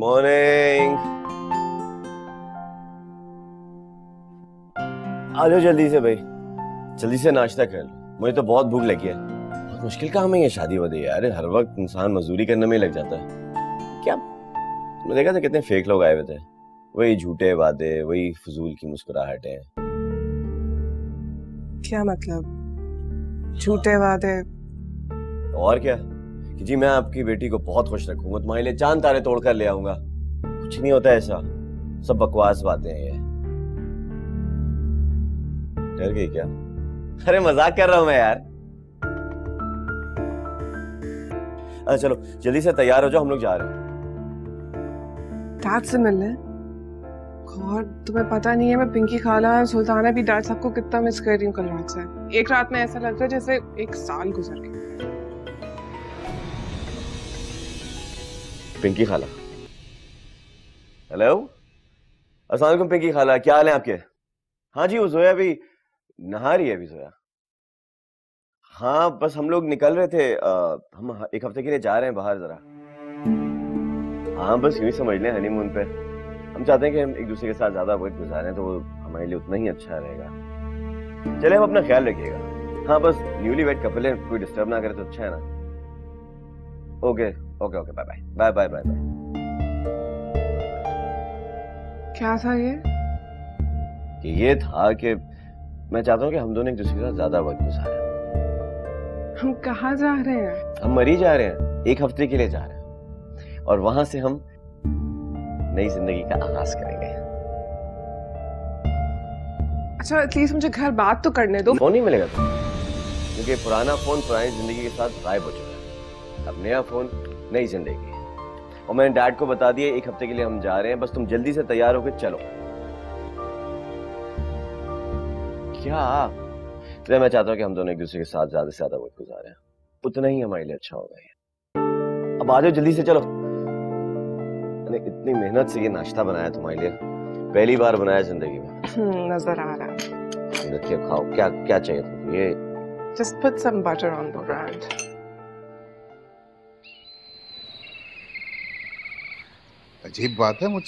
Morning. आ जाओ जल्दी से भाई, जल्दी से नाश्ता कर लो, मुझे तो बहुत भूख लगी है। बहुत मुश्किल काम है ये शादी वादी यार, हर वक्त इंसान मजदूरी करने में ही लग जाता है। क्या तुमने देखा था कितने फेक लोग आए हुए थे, वही झूठे वादे, वही फजूल की मुस्कुराहटें। क्या मतलब? झूठे वादे? और क्या कि जी मैं आपकी बेटी को बहुत खुश रखूंगा, तुम्हारे लिए चांद तारे तोड़कर ले आऊंगा। कुछ नहीं होता ऐसा, सब बकवास बातें हैं ये। डर गई क्या? अरे मजाक कर रहा हूं मैं यार। अच्छा चलो जल्दी से तैयार हो जाओ, हम लोग जा रहे हैं। डैड से मिलने? और तुम्हें पता नहीं है, मैं पिंकी खाला और सुल्ताना भी डैड सबको कितना मिस कर रही हूँ कल रात से। एक रात में ऐसा लग रहा है जैसे एक साल गुजर गया। पिंकी खाला, हेलो, अस्सलाम वालेकुम पिंकी खाला, क्या हाल है आपके? हाँ जी वो जोया भी नहा रही है अभी जोया। हाँ बस हम लोग निकल रहे थे, हम एक हफ्ते के लिए जा रहे हैं बाहर जरा। हाँ बस यूं ही समझ लें हनीमून पे। हम चाहते हैं कि हम एक दूसरे के साथ ज्यादा वक्त गुजारें, तो वो हमारे लिए उतना ही अच्छा रहेगा। चले, आप अपना ख्याल रखिएगा। हाँ बस न्यूली वेड कपल है, कोई डिस्टर्ब ना करे तो अच्छा है ना। Okay okay okay, bye bye bye bye bye. क्या था ये? कि ये था कि मैं चाहता हूँ कि हम दोनों एक दूसरे के साथ ज्यादा वक्त गुजारें। हम कहाँ जा रहे हैं? हम मरी जा रहे हैं, एक हफ्ते के लिए जा रहे हैं, और वहां से हम नई जिंदगी का आगाज करेंगे। अच्छा एटलीस्ट मुझे घर बात तो करने दो। फोन नहीं मिलेगा तुम्हें, क्योंकि पुराना फोन पुरानी जिंदगी के साथ गायब हो चुका है। अब नया फोन नई जिंदगी है। और मैंने डैड को बता दिया एक हफ्ते के लिए हम जा रहे हैं, बस तुम जल्दी से तैयार होकर चलो। क्या? इसलिए मैं चाहता हूँ कि हम दोनों एक दूसरे के साथ ज्यादा से ज्यादा वक्त गुजारें, उतना ही हमारे लिए अच्छा होगा ये। अब आ जाओ जल्दी से, चलो। मैंने इतनी मेहनत से ये नाश्ता बनाया तुम्हारे लिए, पहली बार बनाया जिंदगी में। नजर आ रहा है। देखिए खाओ, क्या क्या चाहिए तुमको? ये Just put some butter on the bread. अजीब बात है, मुझ